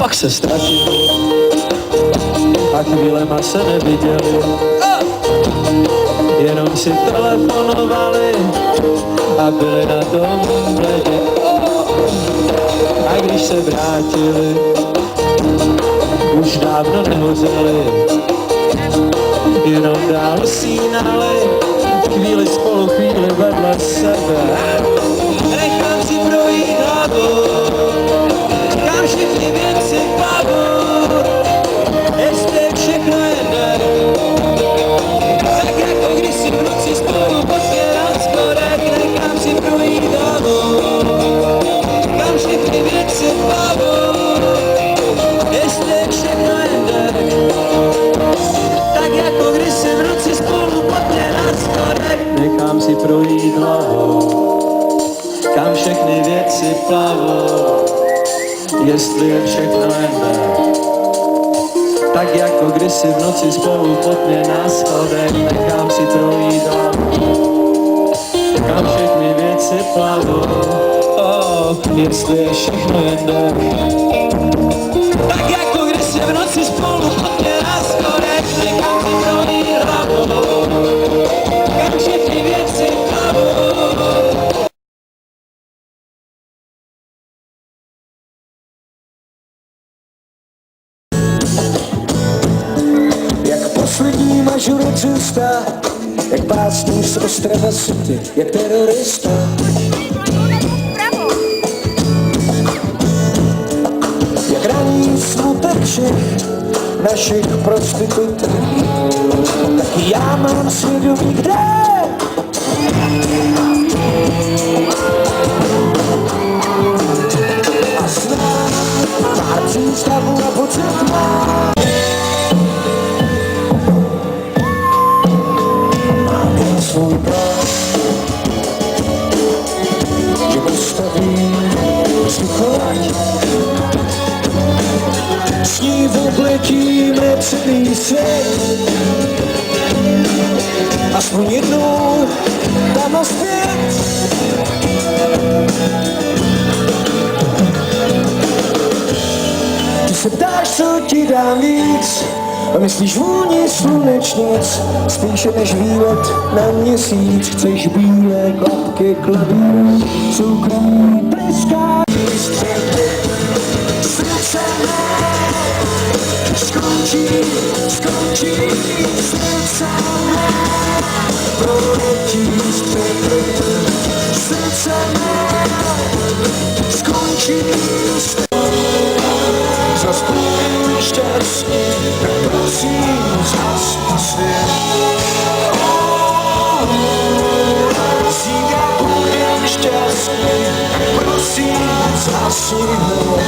pak se ztratili a chvílema se neviděli, jenom si telefonovali a byli na tom bledě. A když se vrátili, už dávno nehořeli, jenom dál sínali, chvíli spolu, chvíli vedle sebe. Nechám si projít hlavou, kam všechny věci plavou, jestli všechno jede, tak jako když si v noci spolu potvěrat skorek. Nechám si projít hlavou, kam všechny věci plavou, jestli všechno jede, tak jako když si v noci spolu potvěrat skorek. Nechám si projít hlavou, kam všechny věci plavou, jestli je všechno jede, tak jako když si v noci spolu potně na schodech. Nechám si projít hlavou, kam všechny věci plavou, jestli je všechno jede, tak jako když si v noci spolu potně na schodech. Nechám si projít hlavou, kam všechny věci plavou. Poslední mažorecista, jak básník z Ostrava City, jak terorista. Jak raní smutek všech našich prostitutek, taky já mám svědomí, kde? A snad pár přístavů na pocit má. Svůj plán, že postavím vzducholať, s ní obletíme celý svět, aspoň jednou tam a zpět. Ty se ptáš, co ti dám víc, a myslíš vůni slunečnic, spíše než výlet na měsíc. Chceš bílé klapky klavír, soukromý pleskání střech. Srdce mé skončí, srdce mé proletí střech. Srdce mé skončí střech. Zaspoň šťastný, tak prosím zhasni svět. Zítra budem šťastný, tak prosím zhasni ho.